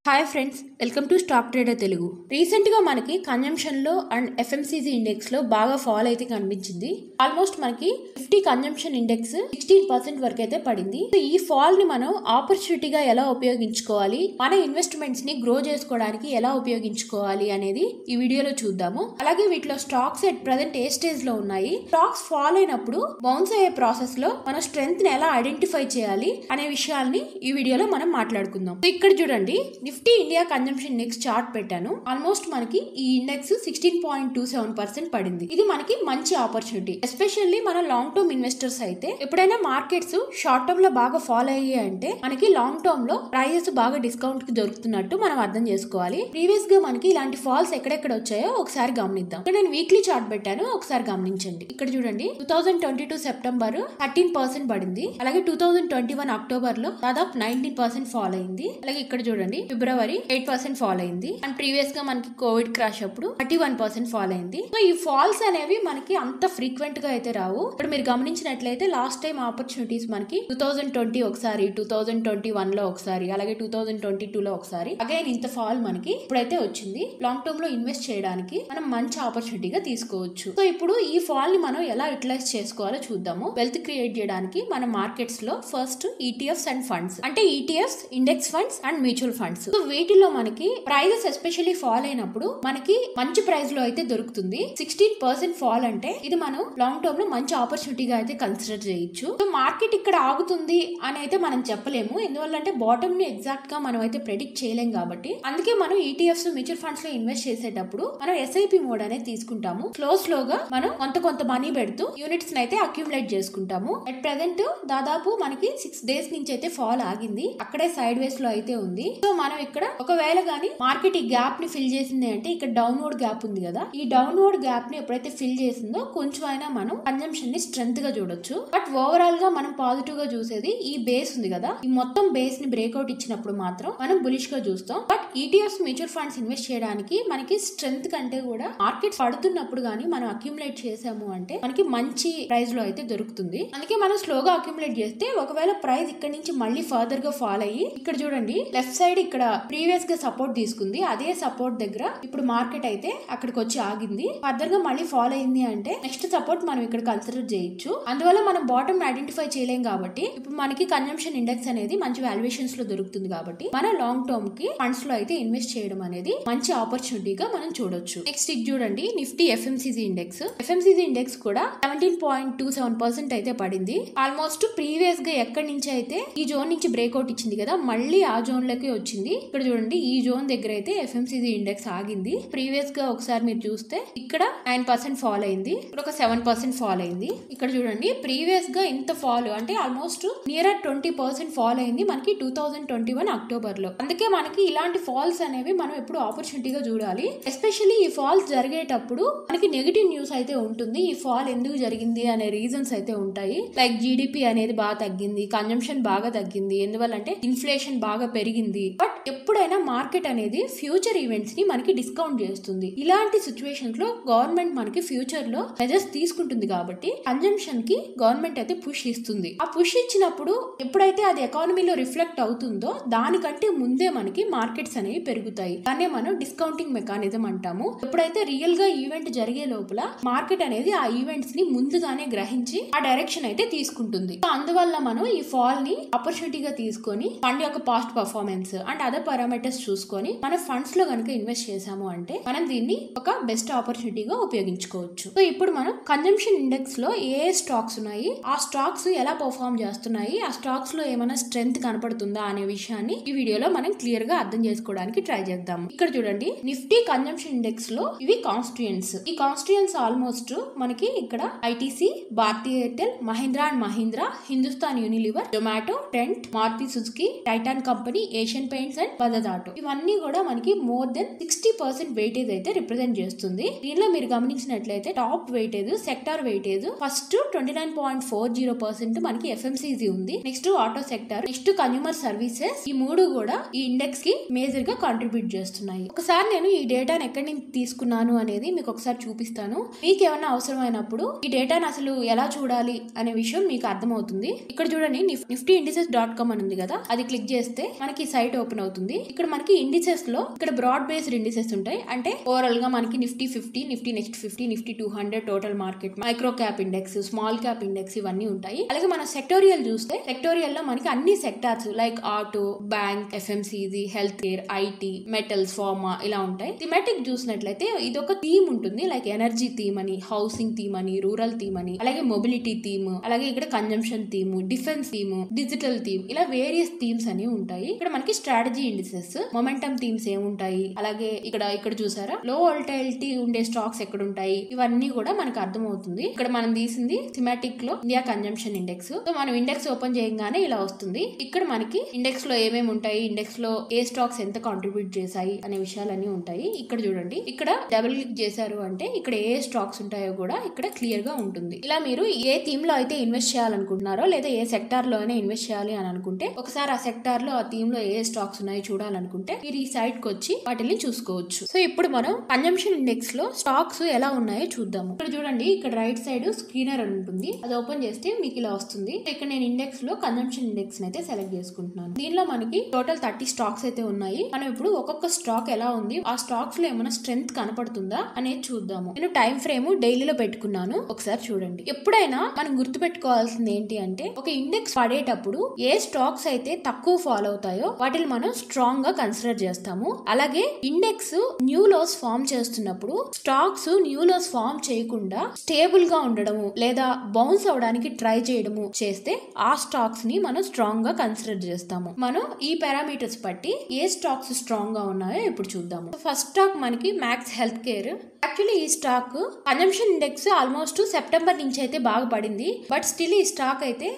Hi friends, welcome to stock trader Telugu. Recent గా మనకి consumption లో అండ్ ఎఫ్ఎంసీజీ ఇండెక్స్ లో బాగా ఫాల్ అయితే కనిపించింది. ఆల్మోస్ట్ మనకి 50 కన్జంప్షన్ ఇండెక్స్ 16% వరకు అయితే పడింది. ఈ ఫాల్ ని మనం ఆపర్చునిటీగా ఎలా ఉపయోగించుకోవాలి, మన ఇన్వెస్ట్మెంట్స్ ని గ్రో చేసుకోవడానికి ఎలా ఉపయోగించుకోవాలి అనేది ఈ వీడియోలో చూద్దాము. అలాగే వీటిలో stocks at present A stage లో ఉన్నాయి, స్టాక్స్ ఫాల్ అయినప్పుడు బౌన్స్ అయ్యే ప్రాసెస్ లో మన స్ట్రెంగ్త్ ని ఎలా ఐడెంటిఫై చేయాలి అనే విషయాల్ని ఈ వీడియోలో మనం మాట్లాడుకుందాం. ఇక్కడ చూడండి, Nifty India consumption index chart పెట్టాను. ఆల్మోస్ట్ మనకి ఈ ఇండెక్స్ 16.27% పడింది. ఇది మనకి మంచి ఆపర్చునిటీ. ఎస్పెషల్లీ మన లాంగ్ టర్మ్ ఇన్వెస్టర్స్ అయితే ఎప్పుడైనా మార్కెట్స్ షార్ట్ టర్మ్ లో బాగా ఫాలో అయ్యాయి అంటే మనకి లాంగ్ టర్మ్ లో ప్రైజెస్ బాగా డిస్కౌంట్ కి దొరుకుతున్నట్టు మనం అర్థం చేసుకోవాలి. ప్రీవియస్ గా మనకి ఇలాంటి ఫాల్స్ ఎక్కడెక్కడ వచ్చాయో ఒకసారి గమనిద్దాం. ఇక్కడ నేను వీక్లీ చార్ట్ పెట్టాను, ఒకసారి గమనించండి. ఇక్కడ చూడండి, 2022 సెప్టెంబర్ 13% పడింది. అలాగే 2021 అక్టోబర్ లో దాదాపు 19% ఫాల్ అయింది. అలాగే ఇక్కడ చూడండి, ఫిబ్రవరి 8% ఫాల్ అయింది. అండ్ ప్రీవియస్ గా మనకి కోవిడ్ క్రాష్ అప్పుడు 31% ఫాల్ అయింది. సో ఈ ఫాల్స్ అనేవి మనకి అంత ఫ్రీక్వెంట్ గా అయితే రావు. ఇప్పుడు మీరు గమనించినట్లయితే లాస్ట్ టైం ఆపర్చునిటీస్ మనకి 2020 ఒకసారి, 2021 లో ఒకసారి, అలాగే 2022 లో ఒకసారి అగైన్ ఇంత ఫాల్ మనకి ఇప్పుడైతే వచ్చింది. లాంగ్ టర్మ్ లో ఇన్వెస్ట్ చేయడానికి మనం మంచి ఆపర్చునిటీగా తీసుకోవచ్చు. సో ఇప్పుడు ఈ ఫాల్ ని మనం ఎలా యూటిలైజ్ చేసుకోవాలో చూద్దాము. వెల్త్ క్రియేట్ చేయడానికి మన మార్కెట్స్ లో ఫస్ట్ ఈటీఎఫ్స్ అండ్ ఫండ్స్, అంటే ETFs, index funds and mutual funds. So వీటిలో మనకి ప్రైజెస్ ఎస్పెషల్లీ ఫాల్ అయినప్పుడు మనకి మంచి ప్రైస్ లో అయితే దొరుకుతుంది. 16% ఫాల్ అంటే ఇది మనం లాంగ్ టర్మ్ లో మంచి ఆపర్చునిటీగా అయితే కన్సిడర్ చేయొచ్చు. సో మార్కెట్ ఇక్కడ ఆగుతుంది అని అయితే మనం చెప్పలేము, ఎందువల్లంటే బాటమ్ ని ఎగ్జాక్ట్ గా మనం అయితే ప్రెడిక్ట్ చేయలేం కాబట్టి. అందుకే మనం ఈటీఎఫ్స్, మ్యూచువల్ ఫండ్స్ లో ఇన్వెస్ట్ చేసేటప్పుడు మనం ఎస్ఐపి మోడ్ అనేది తీసుకుంటాము. స్లోగా మనం కొంత మనీ పెడుతూ యూనిట్స్ అయితే అక్యుములేట్ చేసుకుంటాము. అట్ ప్రెజెంట్ దాదాపు మనకి 6 days నుంచి అయితే ఫాల్ ఆగింది, అక్కడే సైడ్ వేస్ లో అయితే ఉంది. సో మనం ఇక్కడ ఒకవేళ గానీ మార్కెట్ ఈ గ్యాప్ ని ఫిల్ చేసింది అంటే ఇక్కడ డౌన్వర్డ్ గ్యాప్ ఉంది కదా, ఈ డౌన్వర్డ్ గ్యాప్ ని ఎప్పుడైతే ఫిల్ చేసిందో కొంచెం అయినా మనం కన్జంప్షన్ ని స్ట్రెంత్ గా చూడొచ్చు. బట్ ఓవరాల్ గా మనం పాజిటివ్ గా చూసేది ఈ బేస్ ఉంది కదా, ఈ మొత్తం బేస్ ని బ్రేక్అవుట్ ఇచ్చినప్పుడు మాత్రం మనం బులిష్ గా చూస్తాం. But ETFs, mutual funds invest చేయడానికి మనకి స్ట్రెంత్ కంటే కూడా మార్కెట్ పడుతున్నప్పుడు గానీ మనం అక్యుములేట్ చేసాము అంటే మనకి మంచి ప్రైస్ లో అయితే దొరుకుతుంది. అందుకే మనం స్లోగా అక్యుములేట్ చేస్తే ఒకవేళ ప్రైస్ ఇక్కడ నుంచి మళ్ళీ ఫర్దర్ గా ఫాల్ అయ్యి, ఇక్కడ చూడండి లెఫ్ట్ సైడ్ ఇక్కడ ప్రీవియస్ గా సపోర్ట్ తీసుకుంది, అదే సపోర్ట్ దగ్గర ఇప్పుడు మార్కెట్ అయితే అక్కడికి వచ్చి ఆగింది. ఫర్దర్ గా మళ్ళీ ఫాల్ అయింది అంటే నెక్స్ట్ సపోర్ట్ మనం ఇక్కడ కన్సిడర్ చేయొచ్చు. అందువల్ల మనం బాటమ్ ఐడెంటిఫై చేయలేం కాబట్టి ఇప్పుడు మనకి కన్జంప్షన్ ఇండెక్స్ అనేది మంచి వాల్యుయేషన్స్ లో దొరుకుతుంది కాబట్టి మన లాంగ్ టర్మ్ కి ఫండ్స్ లో అయితే ఇన్వెస్ట్ చేయడం అనేది మంచి ఆపర్చునిటీగా మనం చూడొచ్చు. నెక్స్ట్ ఇది చూడండి, Nifty FMCG index. FMCG index కూడా 17.27% అయితే పడింది. ఆల్మోస్ట్ ప్రీవియస్ గా ఎక్కడి నుంచి అయితే ఈ జోన్ నుంచి బ్రేక్అవుట్ ఇచ్చింది కదా, మళ్ళీ ఆ జోన్ లోకి వచ్చింది. ఇక్కడ చూడండి, ఈ జోన్ దగ్గర అయితే ఎఫ్ఎంసీజీ ఇండెక్స్ ఆగింది. ప్రీవియస్ గా ఒకసారి మీరు చూస్తే ఇక్కడ 9% ఫాల్ అయింది, ఇక్కడ ఒక 7% ఫాల్ అయింది. ఇక్కడ చూడండి, ప్రీవియస్ గా ఇంత ఫాల్ అంటే ఆల్మోస్ట్ నియర్ 20% ఫాల్ అయింది మనకి 2021 అక్టోబర్ లో. అందుకే మనకి ఇలాంటి ఫాల్స్ అనేవి మనం ఎప్పుడు ఆపర్చునిటీగా చూడాలి. ఎస్పెషల్లీ ఈ ఫాల్స్ జరిగేటప్పుడు మనకి నెగటివ్ న్యూస్ అయితే ఉంటుంది. ఈ ఫాల్ ఎందుకు జరిగింది అనే రీజన్స్ అయితే ఉంటాయి. లైక్ జీడిపి అనేది బాగా తగ్గింది, కన్జంప్షన్ బాగా తగ్గింది, ఎందువల్లంటే ఇన్ఫ్లేషన్ బాగా పెరిగింది. బట్ ఎప్పుడైనా మార్కెట్ అనేది ఫ్యూచర్ ఈవెంట్స్ ని మనకి డిస్కౌంట్ చేస్తుంది. ఇలాంటి సిచ్యువేషన్స్ లో గవర్నమెంట్ మనకి ఫ్యూచర్ లో మెజర్స్ తీసుకుంటుంది కాబట్టి కన్జంప్షన్ కి గవర్నమెంట్ అయితే పుష్ ఇస్తుంది. ఆ పుష్ ఇచ్చినప్పుడు ఎప్పుడైతే అది ఎకానమీలో రిఫ్లెక్ట్ అవుతుందో దానికంటే ముందే మనకి మార్కెట్స్ అనేవి పెరుగుతాయి. దాన్నే మనం డిస్కౌంటింగ్ మెకానిజం అంటాము. ఎప్పుడైతే రియల్ గా ఈవెంట్ జరిగే లోపల మార్కెట్ అనేది ఆ ఈవెంట్స్ ని ముందుగానే గ్రహించి ఆ డైరెక్షన్ అయితే తీసుకుంటుంది. అందువల్ల మనం ఈ ఫాల్ ని ఆపర్చునిటీగా తీసుకొని ఫండ్ యొక్క past performance and other parameters చూసుకొని మన ఫండ్స్ లో కనుక ఇన్వెస్ట్ చేసాము అంటే మనం దీన్ని ఒక బెస్ట్ ఆపర్చునిటీగా ఉపయోగించుకోవచ్చు. సో ఇప్పుడు మనం కన్జంప్షన్ ఇండెక్స్ లో ఏ స్టాక్స్ ఉన్నాయి, ఆ స్టాక్స్ ఎలా పర్ఫార్మ్ చేస్తున్నాయి, ఆ స్టాక్స్ లో ఏమైనా స్ట్రెంగ్త్ కనపడుతుందా అనే విషయాన్ని ఈ వీడియోలో మనం క్లియర్ గా అర్థం చేసుకోవడానికి ట్రై చేద్దాం. ఇక్కడ చూడండి, నిఫ్టీ కన్జంప్షన్ ఇండెక్స్ లో ఇవి కాన్స్టిట్యూయెంట్స్. ఈ కాన్స్టిట్యూయెంట్స్ ఆల్మోస్ట్ మనకి ఇక్కడ ITC, Bharti Airtel, Mahindra and Mahindra, Hindustan Unilever, Zomato, Trent, Maruti Suzuki, Titan company, Asian Paints and Bajaj auto, ఇవన్నీ కూడా మనకి మోర్ దెన్ 60% వెయిటేజ్ అయితే రిప్రజెంట్ చేస్తుంది. దీనిలో మీరు గమనించినట్లయితే top weightage, sector weightage first 29.40% మనకి ఎఫ్ఎంసీజీ ఉంది. Next auto sector, next consumer services, ఈ మూడు కూడా ఈ ఇండెక్స్ కి మేజర్ గా కాంట్రిబ్యూట్ చేస్తున్నాయి. ఒకసారి నేను ఈ డేటాను ఎక్కడి నుంచి తీసుకున్నాను అనేది మీకు ఒకసారి చూపిస్తాను. మీకు ఏమైనా అవసరమైనప్పుడు ఈ డేటాను అసలు ఎలా చూడాలి అనే విషయం మీకు అర్థమవుతుంది. ఇక్కడ చూడండి, niftyindices.com అని ఉంది కదా, అది క్లిక్ చేస్తే మనకి సైట్ ఓపెన్ అవుతుంది. అవుతుంది. ఇక్కడ మనకి ఇండిసెస్ లో ఇక్కడ బ్రాడ్ బేస్డ్ ఇండిసెస్ ఉంటాయి. అంటే ఓవరాల్ గా మనకి Nifty 50, Nifty next 50, Nifty 200, total market, micro cap index, small cap index ఇవన్నీ ఉంటాయి. అలాగే మన సెక్టోరియల్ చూస్తే సెక్టోరియల్ లో మనకి అన్ని sectors like auto, bank, FMCG, health care, IT, metals, pharma ఇలా ఉంటాయి. థీమాటిక్ చూసినట్లయితే ఇది ఒక థీమ్ ఉంటుంది. లైక్ ఎనర్జీ థీమ్ అని, హౌసింగ్ థీమ్ అని, రూరల్ థీమ్ అని, అలాగే మొబిలిటీ థీమ్, అలాగే ఇక్కడ consumption theme, defence theme, digital theme, ఇలా వేరియస్ థీమ్స్ అని ఉంటాయి. ఇక్కడ మనకి స్ట్రాటజీ ఇండిసెస్, మొమెంటమ్ థీమ్స్ ఏముంటాయి, అలాగే ఇక్కడ చూసారా లో వోల్టాలిటీ ఉండే స్టాక్స్ ఎక్కడ ఉంటాయి, ఇవన్నీ కూడా మనకు అర్థమవుతుంది. ఇక్కడ మనం తీసింది థీమాటిక్ లో ఇండియా కన్జంప్షన్ ఇండెక్స్. సో మనం ఇండెక్స్ ఓపెన్ చేయగానే ఇలా వస్తుంది. ఇక్కడ మనకి ఇండెక్స్ లో ఏమేమి ఉంటాయి, ఇండెక్స్ లో ఏ స్టాక్స్ ఎంత కాంట్రిబ్యూట్ చేశాయి అనే విషయాలన్నీ ఉంటాయి. ఇక్కడ చూడండి, ఇక్కడ డబుల్ క్లిక్ చేశారు అంటే ఇక్కడ ఏ స్టాక్స్ ఉంటాయో కూడా ఇక్కడ క్లియర్ గా ఉంటుంది. ఇలా మీరు ఏ థీమ్ లో అయితే ఇన్వెస్ట్ చేయాలనుకుంటున్నారో లేదా ఏ సెక్టార్ లో అయినా ఇన్వెస్ట్ చేయాలి అని అనుకుంటే ఒకసారి ఆ సెక్టార్ లో ఆ థీమ్ లో ఏ స్టాక్స్ ఉన్నాయో చూడాలనుకుంటే మీరు ఈ సైట్ కి వచ్చి వాటిని చూసుకోవచ్చు. సో ఇప్పుడు మనం కన్జంప్షన్ ఇండెక్స్ లో స్టాక్స్ ఎలా ఉన్నాయో చూద్దాము. ఇక్కడ చూడండి, ఇక్కడ రైట్ సైడ్ స్క్రీనర్ అని ఉంటుంది. అది ఓపెన్ చేస్తే మీకు ఇలా వస్తుంది. ఇక్కడ నేను ఇండెక్స్ లో కన్జంప్షన్ ఇండెక్స్ అయితే సెలెక్ట్ చేసుకుంటున్నాను. దీనిలో మనకి టోటల్ 30 స్టాక్స్ అయితే ఉన్నాయి. మనం ఇప్పుడు ఒక్కొక్క స్టాక్ ఎలా ఉంది, ఆ స్టాక్స్ లో ఏమైనా స్ట్రెంగ్త్ కనపడుతుందా అనేది చూద్దాము. నేను టైం ఫ్రేమ్ డైలీలో పెట్టుకున్నాను, ఒకసారి చూడండి. ఎప్పుడైనా మనం గుర్తు పెట్టుకోవాల్సింది ఏంటి అంటే ఒక ఇండెక్స్ పడేటప్పుడు ఏ స్టాక్స్ అయితే తక్కువ ఫాలో అవుతాయో వాటిని మనం స్ట్రాంగ్ గా కన్సిడర్ చేస్తాము. అలాగే ఇండెక్స్ న్యూ లోస్ ఫామ్ చేస్తున్నప్పుడు స్టాక్స్ న్యూ లోస్ ఫామ్ చేయకుండా స్టేబుల్ గా ఉండడము లేదా బౌన్స్ అవడానికి ట్రై చేయడము చేస్తే ఆ స్టాక్స్ ని మనం స్ట్రాంగ్ గా కన్సిడర్ చేస్తాము. మనం ఈ పారామీటర్స్ బట్టి ఏ స్టాక్స్ స్ట్రాంగ్ గా ఉన్నాయో ఇప్పుడు చూద్దాము. ఫస్ట్ స్టాక్ మనకి మ్యాక్స్ హెల్త్ కేర్. యాక్చువల్లీ ఈ stock consumption index almost September నుంచి అయితే బాగా పడింది. బట్ స్టిల్ ఈ స్టాక్ అయితే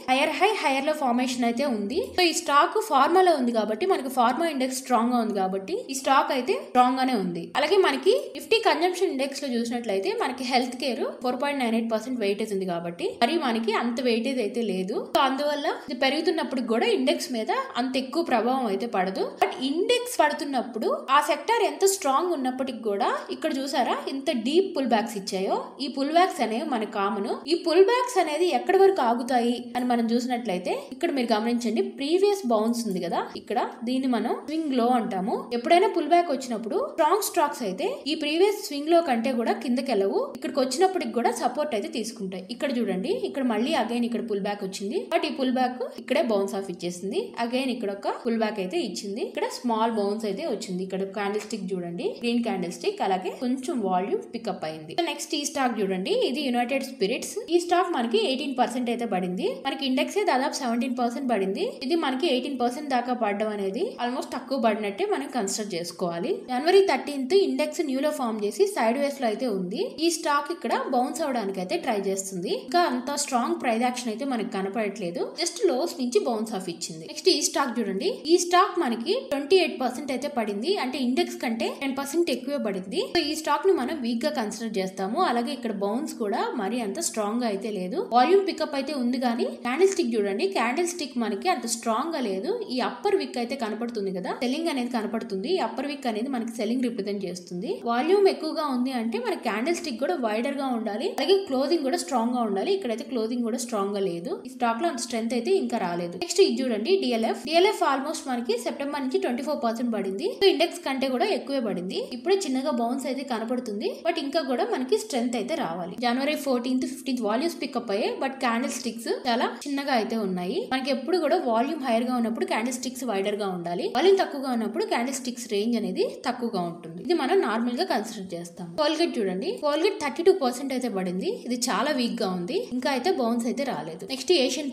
హైయర్ లో ఫార్మేషన్ అయితే ఉంది. సో ఈ స్టాక్ ఫార్మాలో ఉంది కాబట్టి మనకి ఫార్మా ఇండెక్స్ స్ట్రాంగ్ గా ఉంది కాబట్టి ఈ స్టాక్ అయితే స్ట్రాంగ్ గానే ఉంది. అలాగే మనకి నిఫ్టీ కన్జంప్షన్ ఇండెక్స్ లో చూసినట్లయితే మనకి హెల్త్ కేర్ 4.98% వెయిటేజ్ ఉంది కాబట్టి మరి మనకి అంత వెయిటేజ్ అయితే లేదు. సో అందువల్ల ఇది పెరుగుతున్నప్పుడు కూడా ఇండెక్స్ మీద అంత ఎక్కువ ప్రభావం అయితే పడదు. బట్ ఇండెక్స్ పడుతున్నప్పుడు ఆ సెక్టార్ ఎంత స్ట్రాంగ్ ఉన్నప్పటికి కూడా ఇక్కడ చూసారా ఇంత డీప్ పుల్ బ్యాక్స్ ఇచ్చాయో. ఈ పుల్ బ్యాక్స్ అనేవి మనకి కామన్. ఈ పుల్ బ్యాక్స్ అనేది ఎక్కడి వరకు ఆగుతాయి అని మనం చూసినట్లయితే ఇక్కడ మీరు గమనించండి, ప్రీవియస్ బౌన్స్ ఉంది కదా, ఇక్కడ దీన్ని మనం స్వింగ్ లో అంటాము. ఎప్పుడైనా పుల్ బ్యాక్ వచ్చినప్పుడు స్ట్రాంగ్ స్టాక్స్ అయితే ఈ ప్రీవియస్ స్వింగ్ లో కంటే కూడా కిందకి వెళ్ళవు, ఇక్కడికి వచ్చినప్పటికి కూడా సపోర్ట్ అయితే తీసుకుంటాయి. ఇక్కడ చూడండి, ఇక్కడ మళ్ళీ అగైన్ ఇక్కడ పుల్ బ్యాక్ వచ్చింది. బట్ ఈ పుల్ బ్యాక్ ఇక్కడే బౌన్స్ ఆఫ్ ఇచ్చేసింది. అగైన్ ఇక్కడ ఒక పుల్ బ్యాక్ అయితే ఇచ్చింది. ఇక్కడ స్మాల్ బౌన్స్ అయితే వచ్చింది. ఇక్కడ క్యాండిల్ స్టిక్ చూడండి, గ్రీన్ క్యాండిల్ స్టిక్, అలాగే కొంచెం వాల్యూమ్ పికప్ అయింది. నెక్స్ట్ ఈ స్టాక్ చూడండి, ఇది యునైటెడ్ స్పిరిట్స్. ఈ స్టాక్ మనకి 18% అయితే పడింది. మనకి ఇండెక్స్ దాదాపు 17% పడింది. ఇది మనకి 18% దాకా పడడం అనేది ఆల్మోస్ట్ తక్కువ పడినట్టే మనం కన్సిడర్ చేసుకోవాలి. జనవరి 13th ఇండెక్స్ న్యూ లో ఫామ్ చేసి సైడ్ వేస్ లో అయితే ఉంది. ఈ స్టాక్ ఇక్కడ బౌన్స్ అవడానికి అయితే ట్రై చేస్తుంది. ఇంకా అంత స్ట్రాంగ్ ప్రైస్ యాక్షన్ అయితే మనకి కనపడట్లేదు. జస్ట్ లోస్ నుంచి బౌన్స్ ఆఫ్ ఇచ్చింది. నెక్స్ట్ ఈ స్టాక్ చూడండి, ఈ స్టాక్ మనకి 28% అయితే పడింది. అంటే ఇండెక్స్ కంటే 10% ఎక్కువే పడింది. సో ఈ స్టాక్ ని మనం వీక్ గా కన్సిడర్ చేస్తాము. అలాగే ఇక్కడ బౌన్స్ కూడా మరి అంత స్ట్రాంగ్ గా అయితే లేదు. వాల్యూమ్ పికప్ అయితే ఉంది కానీ క్యాండిల్ స్టిక్ చూడండి, క్యాండిల్ స్టిక్ మనకి అంత స్ట్రాంగ్ గా లేదు. ఈ అప్పర్ విక్ అయితే కనపడుతుంది కదా, సెల్లింగ్ అనేది కనపడుతుంది. ఈ అప్పర్ విక్ అనేది మనకి సెల్లింగ్ రిప్రజెంట్ చేస్తుంది. వాల్యూమ్ ఎక్కువగా ఉంది అంటే మన క్యాండిల్ స్టిక్ కూడా వైడర్ గా ఉండాలి, అలాగే క్లోజింగ్ కూడా స్ట్రాంగ్ గా ఉండాలి. ఇక్కడైతే క్లోజింగ్ కూడా స్ట్రాంగ్ గా లేదు. ఈ స్టాక్ లో అంత స్ట్రెంత్ అయితే ఇంకా రాలేదు. నెక్స్ట్ ఇది చూడండి, డిఎల్ఎఫ్ ఆల్మోస్ట్ మనకి సెప్టెంబర్ నుంచి 24% పడింది. సో ఇండెక్స్ కంటే కూడా ఎక్కువే పడింది. ఇప్పుడే చిన్నగా బౌన్స్ అయితే కనపడుతుంది. బట్ ఇంకా కూడా మనకి స్ట్రెంత్ అయితే రావాలి. జనవరి 14th 15th వాల్యూమ్స్ పికప్ అయ్యాయి. బట్ క్యాండిల్ స్టిక్స్ చాలా చిన్నగా అయితే ఉన్నాయి. మనకి ఎప్పుడు కూడా వాల్యూమ్ హైయర్ గా ఉన్నప్పుడు క్యాండిల్ స్టిక్స్ వైడర్ గా ఉండాలి. వాల్యూమ్ తక్కువగా ఉన్నప్పుడు క్యాండిల్ స్టిక్స్ రేంజ్ అనేది తక్కువగా ఉంటుంది. ఇది మనం నార్మల్ గా కన్సిడర్ చేస్తాం. కోల్గేట్ చూడండి, కోల్గేట్ 32% అయితే పడింది. ఇది చాలా వీక్ గా ఉంది. ఇంకా అయితే బౌన్స్ అయితే రాలేదు. నెక్స్ట్ ఏషియన్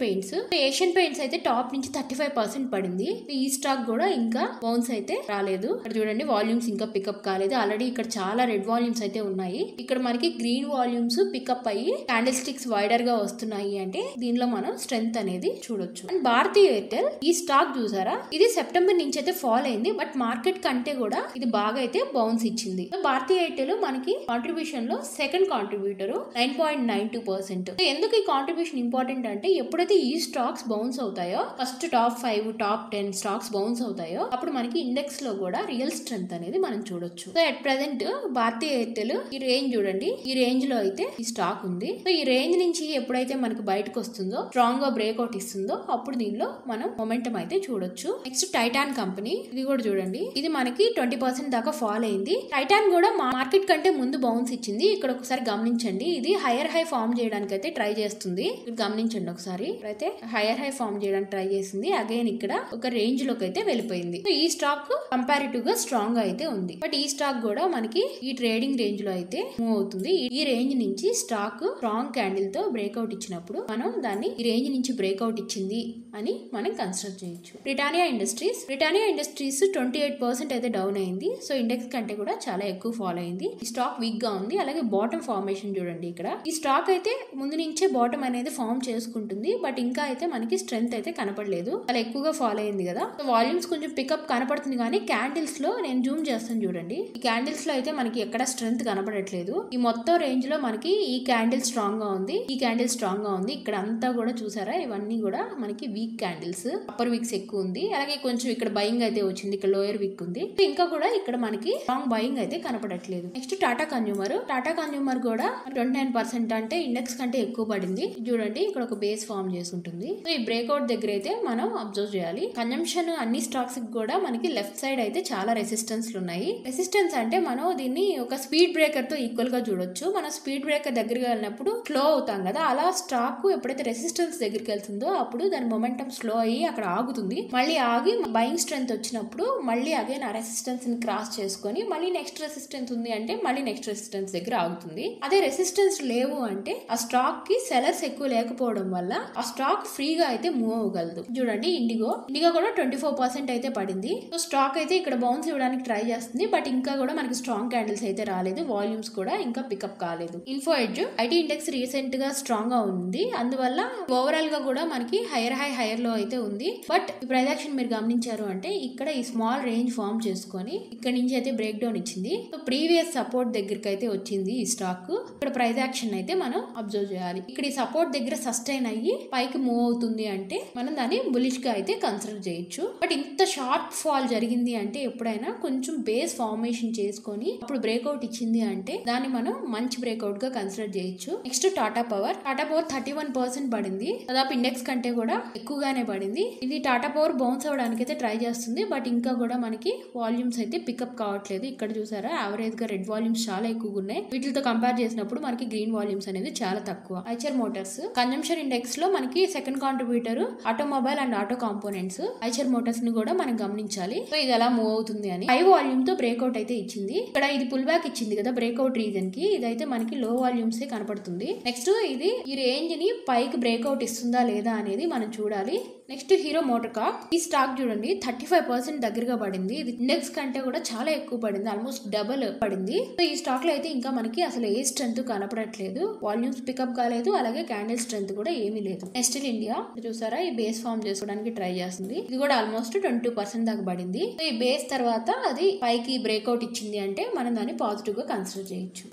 పెయింట్స్ అయితే టాప్ నుంచి 35% పడింది. ఈ స్టాక్ కూడా ఇంకా బౌన్స్ అయితే రాలేదు. ఇక్కడ చూడండి, వాల్యూమ్స్ ఇంకా పికప్ కాలేదు. ఆల్రెడీ ఇక్కడ చాలా రెడ్ వాల్యూమ్స్ అయితే ఉన్నాయి. ఇక్కడ మనకి గ్రీన్ వాల్యూమ్స్ పికప్ అయ్యి క్యాండిల్ స్టిక్స్ వైడర్ గా వస్తున్నాయి అంటే దీనిలో మనం స్ట్రెంత్ అనేది చూడొచ్చు. అండ్ భారతీ ఎయిర్టెల్ ఈ స్టాక్ చూసారా, ఇది సెప్టెంబర్ నుంచి అయితే ఫాల్ అయింది. బట్ మార్కెట్ కంటే కూడా ఇది బాగా అయితే బౌన్స్ ఇచ్చింది. భారతీ ఎయిర్టెల్ మనకి కాంట్రిబ్యూషన్ లో సెకండ్ కాంట్రిబ్యూటర్ 9.92%. ఎందుకు ఈ కాంట్రిబ్యూషన్ ఇంపార్టెంట్ అంటే ఎప్పుడైతే ఈ స్టాక్స్ బౌన్స్ అవుతాయో, first top 5 top 10 stocks bounce అవుతాయో అప్పుడు మనకి ఇండెక్స్ లో కూడా రియల్ స్ట్రెంత్ అనేది మనం చూడొచ్చు. So at present Bharti Airtel ఈ రేంజ్ చూడండి, ఈ రేంజ్ లో అయితే ఈ స్టాక్ ఉంది. సో ఈ రేంజ్ నుంచి ఎప్పుడైతే మనకి బయటకు వస్తుందో, స్ట్రాంగ్ గా బ్రేక్అవుట్ ఇస్తుందో అప్పుడు దీనిలో మనం మొమెంటం అయితే చూడొచ్చు. నెక్స్ట్ టైటాన్ కంపెనీ, ఇది కూడా చూడండి, ఇది మనకి 20% దాకా ఫాల్ అయింది. టైటాన్ కూడా మార్కెట్ కంటే ముందు బౌన్స్ ఇచ్చింది. ఇక్కడ ఒకసారి గమనించండి, ఇది హైయర్ హై ఫామ్ చేయడానికి అయితే ట్రై చేస్తుంది. గమనించండి ఒకసారి, అయితే హైయర్ హై ఫామ్ చేయడానికి ట్రై చేసింది. అగైన్ ఇక్కడ ఒక రేంజ్ లోకి అయితే వెళ్ళిపోయింది. ఈ స్టాక్ కంపారిటివ్ గా స్ట్రాంగ్ గా అయితే ఉంది. బట్ ఈ స్టాక్ కూడా మనకి ఈ ట్రేడింగ్ రేంజ్ లో అయితే మూవ్ అవుతుంది. ఈ రేంజ్ నుంచి స్టాక్ స్ట్రాంగ్ క్యాండిల్ తో బ్రేక్అవుట్ ఇచ్చినప్పుడు మనం దాన్ని ఈ రేంజ్ నుంచి బ్రేక్అవుట్ ఇచ్చింది అని మనం కన్సిడర్ చేయొచ్చు. బ్రిటానియా ఇండస్ట్రీస్ 28% అయితే డౌన్ అయింది. సో ఇండెక్స్ కంటే కూడా చాలా ఎక్కువ ఫాల్ అయింది. ఈ స్టాక్ వీక్ గా ఉంది. అలాగే బాటమ్ ఫార్మేషన్ చూడండి, ఇక్కడ ఈ స్టాక్ అయితే ముందు నుంచే బాటమ్ అనేది ఫార్మ్ చేసుకుంటుంది. బట్ ఇంకా అయితే మనకి స్ట్రెంగ్త్ అయితే కనపడలేదు, అలా ఎక్కువగా ఫాల్ అయింది కదా. వాల్యూమ్స్ కొంచెం పికప్ కనపడుతుంది, కానీ క్యాండిల్స్ లో నేను జూమ్ చేస్తాను చూడండి, ఈ క్యాండిల్స్ లో అయితే మనకి ఎక్కడ స్ట్రెంగ్త్ కనపడట్లేదు. ఈ మొత్తం రేంజ్ లో మనకి ఈ క్యాండిల్ స్ట్రాంగ్ గా ఉంది, ఈ క్యాండిల్ స్ట్రాంగ్ గా ఉంది. ఇక్కడ అంతా కూడా చూసారా, ఇవన్నీ కూడా మనకి వీక్ క్యాండిల్స్, అప్పర్ వీక్స్ ఎక్కువ ఉంది. అలాగే కొంచెం ఇక్కడ బయింగ్ అయితే వచ్చింది, ఇక్కడ లోయర్ వీక్ ఉంది. ఇంకా కూడా ఇక్కడ మనకి స్ట్రాంగ్ బయింగ్ అయితే కనపడట్లేదు. నెక్స్ట్ టాటా కన్జ్యూమర్ కూడా 29% అంటే ఇండెక్స్ కంటే ఎక్కువ పడింది. చూడండి, ఇక్కడ ఒక బేస్ ఫామ్ చేసుకుంటుంది. సో ఈ బ్రేక్అవుట్ దగ్గర అయితే మనం అబ్జర్వ్ చేయాలి. కన్జంప్షన్ అన్ని స్టాక్స్ కూడా మనకి లెఫ్ట్ సైడ్ అయితే చాలా రెసిస్టెన్స్ ఉన్నాయి. రెసిస్టెన్స్ అంటే మనం దీన్ని ఒక స్పీడ్ బ్రేకర్ తో ఈక్వల్ గా చూడొచ్చు. మనం స్పీడ్ బ్రేకర్ దగ్గరికి వెళ్ళినప్పుడు స్లో అవుతాం కదా, అలా స్టాక్ ఎప్పుడైతే రెసిస్టెన్స్ దగ్గరికి వెళ్తుందో అప్పుడు దాని మొమెంటం స్లో అయ్యి అక్కడ ఆగుతుంది. మళ్ళీ ఆగి బయింగ్ స్ట్రెంత్ వచ్చినప్పుడు మళ్ళీ అగైన్ ఆ రెసిస్టెన్స్ ని క్రాస్ చేసుకొని మళ్ళీ నెక్స్ట్ రెసిస్టెన్స్ ఉంది అంటే మళ్ళీ నెక్స్ట్ రెసిస్టెన్స్ దగ్గర ఆగుతుంది. అదే రెసిస్టెన్స్ లేవు అంటే ఆ స్టాక్ కి సెలర్స్ ఎక్కువ లేకపోవడం వల్ల ఆ స్టాక్ ఫ్రీగా అయితే మూవ్ అవ్వగలదు. చూడండి, ఇండిగో కూడా 24% అయితే పడింది. సో స్టాక్ అయితే ఇక్కడ బౌన్స్ ఇవ్వడానికి ట్రై చేస్తుంది. బట్ ఇంకా కూడా మనకి స్ట్రాంగ్ క్యాండిల్స్ అయితే రాలేదు. వాల్యూమ్స్ కూడా ఇంకా పికప్ కాలేదు. Info edge IT index recent గా స్ట్రాంగ్ గా ఉంది. అందువల్ల ఓవరాల్ గా కూడా మనకి హైయర్ లో అయితే ఉంది. బట్ ఈ ప్రైస్ యాక్షన్ మీరు గమనించారు అంటే ఇక్కడ ఈ స్మాల్ రేంజ్ ఫామ్ చేసుకొని ఇక్కడ నుంచి అయితే బ్రేక్ డౌన్ ఇచ్చింది. సో ప్రీవియస్ సపోర్ట్ దగ్గరికి అయితే వచ్చింది ఈ స్టాక్. ఇక్కడ ప్రైస్ యాక్షన్ అయితే మనం అబ్జర్వ్ చేయాలి. ఇక్కడ ఈ సపోర్ట్ దగ్గర సస్టైన్ అయ్యి పైకి మూవ్ అవుతుంది అంటే మనం దాన్ని బులిష్ గా అయితే కన్సిడర్ చేయొచ్చు. బట్ ఇంత షార్ప్ ఫాల్ జరిగింది అంటే ఎప్పుడైనా కొంచెం బేస్ ఫార్మేషన్ చేసుకొని అప్పుడు బ్రేక్అవుట్ ఇచ్చింది అంటే దాన్ని మనం మంచి బ్రేక్అవుట్ గా కన్సిడర్ చేయొచ్చు. నెక్స్ట్ టాటా పవర్ 31% పడింది. దాదాపు ఇండెక్స్ కంటే కూడా ఎక్కువగానే పడింది. ఇది టాటా పవర్ బౌన్స్ అవడానికి అయితే ట్రై చేస్తుంది. బట్ ఇంకా కూడా మనకి వాల్యూమ్స్ అయితే పికప్ కావట్లేదు. ఇక్కడ చూసారా, యావరేజ్ గా రెడ్ వాల్యూమ్స్ చాలా ఎక్కువగా ఉన్నాయి. వీటితో కంపేర్ చేసినప్పుడు మనకి గ్రీన్ వాల్యూమ్స్ అనేది చాలా తక్కువ. ఐచర్ మోటార్స్ కన్జంప్షన్ ఇండెక్స్ లో మనకి second contributor automobile and auto components Eicher Motors ని కూడా మనం గమనించాలి. సో ఇది ఎలా మూవ్ అవుతుంది అని హై వాల్యూమ్ తో బ్రేక్అవుట్ అయితే ఇచ్చింది. ఇక్కడ ఇది పుల్ బ్యాక్ ఇచ్చింది కదా బ్రేక్అవుట్ రీజన్ కి, ఇదైతే మనకి లో వాల్యూమ్స్ కనపడుతుంది. నెక్స్ట్ ఇది ఈ రేంజ్ ని పైకి బ్రేక్అవుట్ ఇస్తుందా లేదా అనేది మనం చూడాలి. నెక్స్ట్ హీరో మోటార్ కార్ప్, ఈ స్టాక్ చూడండి 35% దగ్గరగా పడింది. ఇది ఇండెక్స్ కంటే కూడా చాలా ఎక్కువ పడింది, ఆల్మోస్ట్ డబుల్ పడింది. సో ఈ స్టాక్ లో అయితే ఇంకా మనకి అసలు ఏ స్ట్రెంత్ కనపడట్లేదు, వాల్యూమ్స్ పికప్ కాలేదు, అలాగే క్యాండిల్ స్ట్రెంత్ కూడా ఏమీ లేదు. నెస్టిల్ ఇండియా చూసారా, ఈ బేస్ ఫామ్ చేసుకోవడానికి ట్రై చేస్తుంది. ఇది కూడా ఆల్మోస్ట్ 22% దాకా పడింది. సో ఈ బేస్ తర్వాత అది పైకి బ్రేక్అవుట్ ఇచ్చింది అంటే మనం దాన్ని పాజిటివ్ గా కన్సిడర్ చేయొచ్చు.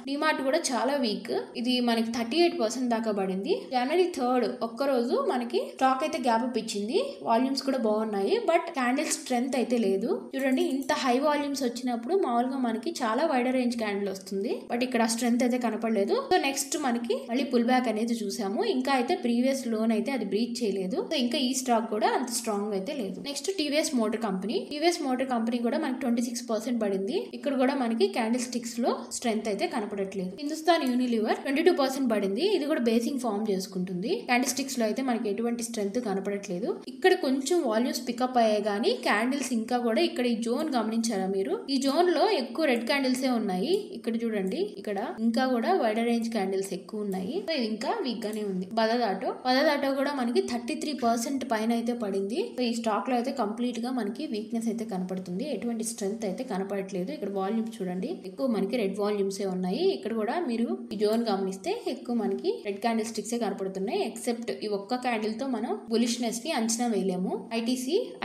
డిమార్ట్ కూడా చాలా వీక్, ఇది మనకి 38% దాకా పడింది. జనవరి 3 ఒక్కరోజు మనకి స్టాక్ అయితే గ్యాప్ అప్ ఇచ్చింది. వాల్యూమ్స్ కూడా బాగున్నాయి, బట్ క్యాండిల్ స్ట్రెంత్ అయితే లేదు. చూడండి, ఇంత హై వాల్యూమ్స్ వచ్చినప్పుడు మామూలుగా మనకి చాలా వైడర్ రేంజ్ క్యాండిల్ వస్తుంది. బట్ ఇక్కడ స్ట్రెంత్ అయితే కనపడలేదు. సో నెక్స్ట్ మనకి మళ్ళీ పుల్ బ్యాక్ అనేది చూసాము. ఇంకా అయితే ప్రీవియస్ లోన్ అయితే అది బ్రీచ్ చేయలేదు. సో ఇంకా ఈ స్టాక్ కూడా అంత స్ట్రాంగ్ అయితే లేదు. నెక్స్ట్ టీవీఎస్ మోటార్ కంపెనీ కూడా మనకి 26% పడింది. ఇక్కడ కూడా మనకి క్యాండిల్ స్టిక్స్ లో స్ట్రెంత్ అయితే కనపడట్లేదు. హిందుస్థాన్ యూనిలివర్ 22% పడింది. ఇది కూడా బేసింగ్ ఫామ్ చేసుకుంటుంది. క్యాండిల్ స్టిక్స్ లో అయితే మనకి ఎటువంటి స్ట్రెంత్ కనపడట్లేదు. ఇక్కడ కొంచెం వాల్యూమ్స్ పికప్ అయ్యాయి, కానీ క్యాండిల్స్ ఇంకా కూడా ఇక్కడ ఈ జోన్ గమనించారా మీరు, ఈ జోన్ లో ఎక్కువ రెడ్ క్యాండిల్స్ ఉన్నాయి. ఇక్కడ చూడండి, ఇక్కడ ఇంకా కూడా వైడర్ రేంజ్ క్యాండిల్స్ ఎక్కువ ఉన్నాయి. సో ఇది ఇంకా వీక్ గానే ఉంది. బజాజ్ ఆటో కూడా మనకి 33% పైన అయితే పడింది. సో ఈ స్టాక్ లో అయితే కంప్లీట్ గా మనకి వీక్నెస్ అయితే కనపడుతుంది, ఎటువంటి స్ట్రెంత్ అయితే కనపడట్లేదు. ఇక్కడ వాల్యూమ్స్ చూడండి, ఎక్కువ మనకి రెడ్ వాల్యూమ్స్ ఉన్నాయి. ఇక్కడ కూడా మీరు ఈ జోన్ గమనిస్తే ఎక్కువ మనకి రెడ్ క్యాండిల్ స్టిక్స్ కనపడుతున్నాయి. ఎక్సెప్ట్ ఈ ఒక్క క్యాండిల్ తో మనం బులిష్నెస్ ని అంచనా వేయలేము.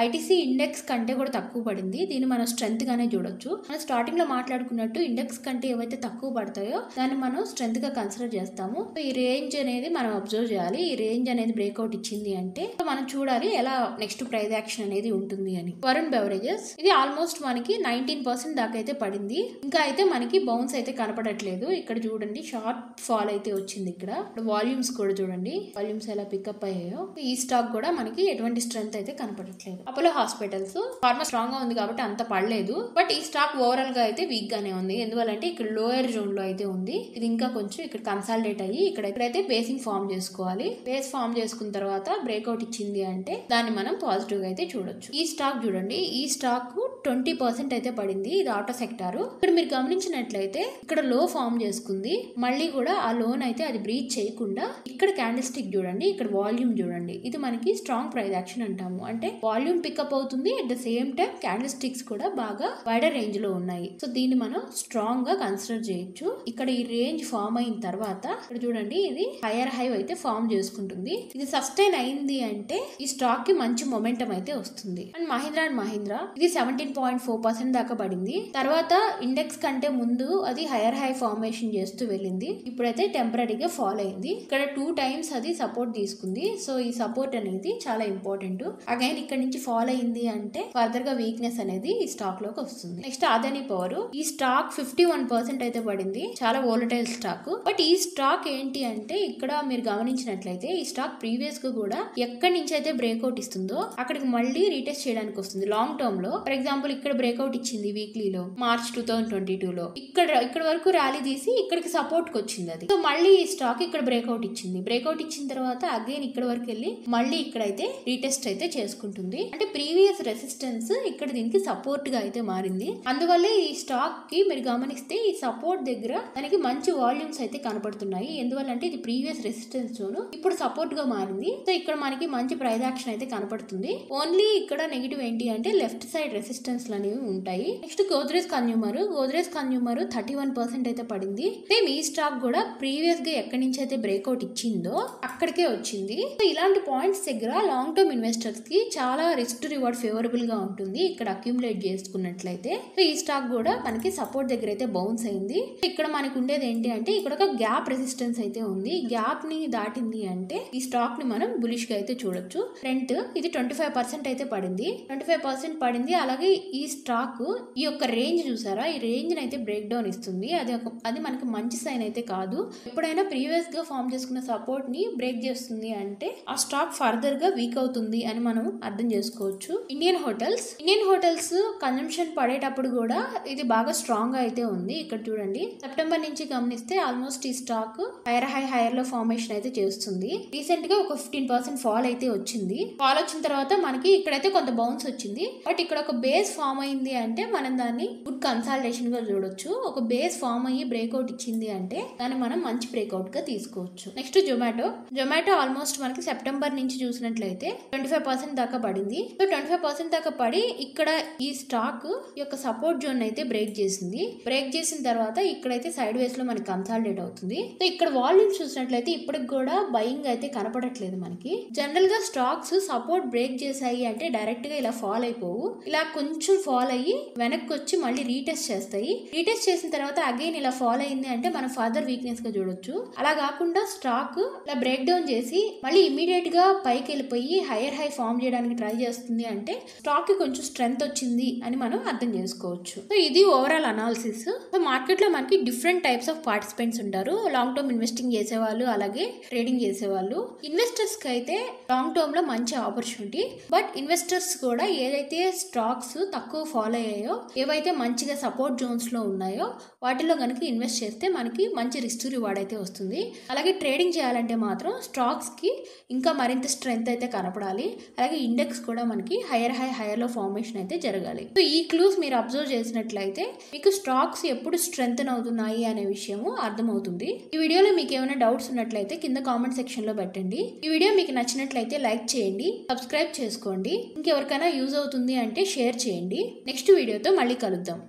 ఐటీసీ ఇండెక్స్ కంటే కూడా తక్కువ పడింది. దీన్ని మనం స్ట్రెంత్ గానే చూడొచ్చు. మనం స్టార్టింగ్ లో మాట్లాడుకున్నట్టు ఇండెక్స్ కంటే ఏవైతే తక్కువ పడతాయో దాన్ని మనం స్ట్రెంత్ గా కన్సిడర్ చేస్తాము. సో ఈ రేంజ్ అనేది మనం అబ్జర్వ్ చేయాలి. ఈ రేంజ్ అనేది బ్రేక్అవుట్ ఇచ్చింది అంటే మనం చూడాలి ఎలా నెక్స్ట్ ప్రైస్ యాక్షన్ అనేది ఉంటుంది అని. వరుణ్ బెవరేజెస్, ఇది ఆల్మోస్ట్ మనకి 19% దాకా అయితే పడింది. ఇంకా అయితే మనకి బౌన్స్ అయితే కనపడట్లేదు. ఇక్కడ చూడండి, షార్ట్ ఫాల్ అయితే వచ్చింది. ఇక్కడ వాల్యూమ్స్ కూడా చూడండి, వాల్యూమ్స్ ఎలా పికప్ అయ్యాయో. ఈ స్టాక్ కూడా మనకి ఎటువంటి స్ట్రెంత్ అయితే కనపడట్లేదు. అపోలో హాస్పిటల్స్ ఫార్మా స్ట్రాంగ్ గా ఉంది కాబట్టి అంత పడలేదు, బట్ ఈ స్టాక్ ఓవరాల్ గా అయితే వీక్ గానే ఉంది. ఎందువల్లంటే ఇక్కడ లోయర్ జోన్ లో అయితే ఉంది. ఇది ఇంకా కొంచెం ఇక్కడ కన్సాలిడేట్ అయ్యి ఇక్కడైతే బేసింగ్ ఫామ్ చేసుకోవాలి. బేస్ ఫామ్ చేసుకున్న తర్వాత బ్రేక్అవుట్ ఇచ్చింది అంటే దాన్ని మనం పాజిటివ్ గా అయితే చూడొచ్చు. ఈ స్టాక్ చూడండి, ఈ స్టాక్ 20% అయితే పడింది. ఇది ఆటో సెక్టార్. ఇక్కడ మీరు గమనించినట్లయితే ఇక్కడ లో ఫామ్ చేసుకుంది, మళ్ళీ కూడా ఆ లోన్ అయితే అది బ్రీచ్ చేయకుండా ఇక్కడ క్యాండిల్ స్టిక్ చూడండి, ఇక్కడ వాల్యూమ్ చూడండి, ఇది మనకి స్ట్రాంగ్ ప్రైస్ యాక్షన్ అంటాము. అంటే వాల్యూమ్ పికప్ అవుతుంది, at the same time candle sticks కూడా బాగా వైడర్ రేంజ్ లో ఉన్నాయి. సో దీన్ని మనం స్ట్రాంగ్ గా కన్సిడర్ చేయొచ్చు. ఇక్కడ ఈ రేంజ్ ఫామ్ అయిన తర్వాత ఇక్కడ చూడండి, ఇది హైయర్ హై అయితే ఫామ్ చేసుకుంటుంది. ఇది సస్టైన్ అయింది అంటే ఈ స్టాక్ కి మంచి మొమెంటం అయితే వస్తుంది. అండ్ మహీంద్రా ఇది 17.4% దాకా పడింది. తర్వాత ఇండెక్స్ కంటే ముందు అది హైయర్ హై ఫార్మేషన్ చేస్తూ వెళ్ళింది. ఇప్పుడైతే టెంపరీగా ఫాల్ అయింది. ఇక్కడ 2 times అది సపోర్ట్ తీసుకుంది. సో ఈ సపోర్ట్ అనేది చాలా ఇంపార్టెంట్. అగైన్ ఇక్కడ నుంచి ఫాల్ అయింది అంటే ఫర్దర్ గా వీక్నెస్ అనేది ఈ స్టాక్ లోకి వస్తుంది. నెక్స్ట్ అదాని పవర్, ఈ స్టాక్ 51% అయితే పడింది. చాలా వోలటైల్ స్టాక్. బట్ ఈ స్టాక్ ఏంటి అంటే ఇక్కడ మీరు గమనించినట్లయితే ఈ స్టాక్ ప్రీవియస్ గా కూడా ఎక్కడి నుంచి అయితే బ్రేక్అవుట్ ఇస్తుందో అక్కడికి మళ్ళీ రీటెస్ట్ చేయడానికి వస్తుంది. లాంగ్ టర్మ్ లో ఫర్ ఎగ్జాంపుల్ ఇక్కడ బ్రేక్అవుట్ ఇచ్చింది వీక్లీలో మార్చ్ 2022లో, ఇక్కడ వరకు ర్యాలీ తీసి ఇక్కడికి సపోర్ట్ కి వచ్చింది అది. సో మళ్ళీ ఈ స్టాక్ ఇక్కడ బ్రేక్అవుట్ ఇచ్చింది. బ్రేక్అవుట్ ఇచ్చిన తర్వాత అగైన్ ఇక్కడ వరకు వెళ్ళి మళ్ళీ ఇక్కడైతే రీటెస్ట్ అయితే చేసుకుంటుంది. అంటే ప్రీవియస్ రెసిస్టెన్స్ ఇక్కడ దీనికి సపోర్ట్ గా అయితే మారింది. అందువల్లే ఈ స్టాక్ కి మీరు గమనిస్తే ఈ సపోర్ట్ దగ్గర దానికి మంచి వాల్యూమ్స్ అయితే కనపడుతున్నాయి. ఎందువల్ల అంటే ఇది ప్రీవియస్ రెసిస్టెన్స్ జోన్ ఇప్పుడు సపోర్ట్ గా మారింది. సో ఇక్కడ మనకి మంచి ప్రైస్ యాక్షన్ అయితే కనపడుతుంది. ఓన్లీ ఇక్కడ నెగిటివ్ ఏంటి అంటే లెఫ్ట్ సైడ్ రెసిస్టెన్స్ అనేవి ఉంటాయి. నెక్స్ట్ గోద్రేజ్ కన్స్యూమర్ 31% అయితే పడింది. సేమ్ ఈ స్టాక్ కూడా ప్రీవియస్ గా ఎక్కడి నుంచి అయితే బ్రేక్అవుట్ ఇచ్చిందో అక్కడికే వచ్చింది. సో ఇలాంటి పాయింట్స్ దగ్గర లాంగ్ టర్మ్ ఇన్వెస్టర్స్ కి చాలా రిస్క్ రివార్డ్ ఫేవరబుల్ గా ఉంటుంది. ఇక్కడ అక్యుములేట్ చేసుకున్నట్లయితే సో ఈ స్టాక్ కూడా మనకి సపోర్ట్ దగ్గర అయితే బౌన్స్ అయింది. ఇక్కడ మనకి ఉండేది ఏంటి అంటే ఇక్కడ ఒక గ్యాప్ రెసిస్టెన్స్ అయితే ఉంది. గ్యాప్ ని దాటింది అంటే ఈ స్టాక్ ని మనం బులిష్ గా అయితే చూడొచ్చు. రెంట్ ఇది 25% అయితే పడింది. 25% పడింది. అలాగే ఈ స్టాక్ ఈ యొక్క రేంజ్ చూసారా, ఈ రేంజ్ అయితే బ్రేక్ డౌన్ ఇస్తుంది. అది మనకి మంచి సైన్ అయితే కాదు. ఎప్పుడైనా ప్రీవియస్ గా ఫామ్ చేసుకున్న సపోర్ట్ ని బ్రేక్ చేస్తుంది అంటే ఆ స్టాక్ ఫర్దర్ గా వీక్ అవుతుంది అని మనం అర్థం చేసుకోవచ్చు. ఇండియన్ హోటల్స్ కన్జంప్షన్ పడేటప్పుడు కూడా ఇది బాగా స్ట్రాంగ్ గా అయితే ఉంది. ఇక్కడ చూడండి, సెప్టెంబర్ నుంచి గమనిస్తే ఆల్మోస్ట్ ఈ స్టాక్ హైయర్ లో ఫార్మేషన్ అయితే చేస్తుంది. రీసెంట్ గా ఒక 15% ఫాల్ అయితే వచ్చింది. ఫాల్ వచ్చిన తర్వాత మనకి ఇక్కడైతే కొంత బౌన్స్ వచ్చింది. బట్ ఇక్కడ ఒక బేస్ ఫామ్ అయింది అంటే మనం దాన్ని గుడ్ కన్సాలిడేషన్ గా చూడొచ్చు. ఒక బేస్ ఫామ్ అయ్యి బ్రేక్అవుట్ ఇచ్చింది అంటే దాన్ని మనం మంచి బ్రేక్అవుట్ గా తీసుకోవచ్చు. నెక్స్ట్ జొమాటో ఆల్మోస్ట్ మనకి సెప్టెంబర్ నుంచి చూసినట్లయితే 25% దాకా పడింది. సో 25% దాకా పడి ఇక్కడ ఈ స్టాక్ యొక్క సపోర్ట్ జోన్ అయితే బ్రేక్ చేసింది. బ్రేక్ చేసిన తర్వాత ఇక్కడైతే సైడ్ వేస్ లో మనకి కన్సాలిడేట్ అవుతుంది. సో ఇక్కడ వాల్యూమ్స్ చూసినట్లయితే ఇప్పటికి కూడా బయింగ్ అయితే కనపడట్లేదు మనకి. జనరల్ గా స్టాక్స్ సపోర్ట్ బ్రేక్ చేసాయి అంటే డైరెక్ట్ గా ఇలా ఫాల్ అయిపోవు. ఇలా కొంచెం ఫాల్ అయ్యి వెనక్కి వచ్చి మళ్ళీ రీటెస్ట్ చేస్తాయి. రీటెస్ట్ చేసిన తర్వాత అగైన్ ఇలా ఫాల్ అయింది అంటే మనం ఫర్దర్ వీక్నెస్ గా చూడొచ్చు. అలా కాకుండా స్టాక్ ఇలా బ్రేక్ డౌన్ చేసి మళ్ళీ ఇమీడియట్ గా పైకి వెళ్ళిపోయి హైయర్ హై ఫామ్ చేయడానికి ట్రై చేస్తుంది అంటే స్టాక్ కి కొంచెం స్ట్రెంత్ వచ్చింది అని మనం అర్థం చేసుకోవచ్చు. సో ఇది ఓవరాల్ అనాలిసిస్. సో మార్కెట్ లో మనకి డిఫరెంట్ టైప్స్ ఆఫ్ పార్టిసిపెంట్స్ ఉంటారు. లాంగ్ టర్మ్ ఇన్వెస్టింగ్ చేసేవాళ్ళు, అలాగే ట్రేడింగ్ చేసేవాళ్ళు. ఇన్వెస్టర్స్ కి అయితే లాంగ్ టర్మ్ లో మంచి ఆపర్చునిటీ. బట్ ఇన్వెస్టర్స్ కూడా ఏదైతే స్టాక్స్ తక్కువ ఫాలో అయ్యాయో, ఏవైతే మంచిగా సపోర్ట్ జోన్స్ లో ఉన్నాయో వాటిలో కనుక ఇన్వెస్ట్ చేస్తే మనకి మంచి రిస్క్ రివార్డ్ అయితే వస్తుంది. అలాగే ట్రేడింగ్ చేయాలంటే మాత్రం స్టాక్స్ కి ఇంకా మరింత స్ట్రెంత్ అయితే కనపడాలి. అలాగే ఇండెక్స్ కూడా మనకి హైయర్ లో ఫార్మేషన్ అయితే జరగాలి. సో ఈ క్లూస్ మీరు అబ్జర్వ్ చేసినట్లయితే మీకు స్టాక్స్ ఎప్పుడు స్ట్రెంథెన్ అవుతున్నాయి అనే విషయము అర్థమవుతుంది. ఈ వీడియోలో మీకు ఏమైనా డౌట్స్ ఉన్నట్లయితే కింద కామెంట్ సెక్షన్ లో పెట్టండి. ఈ వీడియో మీకు నచ్చినట్లయితే లైక్ చేయండి, సబ్స్క్రైబ్ చేసుకోండి. ఇంకెవరికైనా యూజ్ అవుతుంది అంటే షేర్ చేయండి. నెక్స్ట్ వీడియోతో మళ్ళీ కలుద్దాం.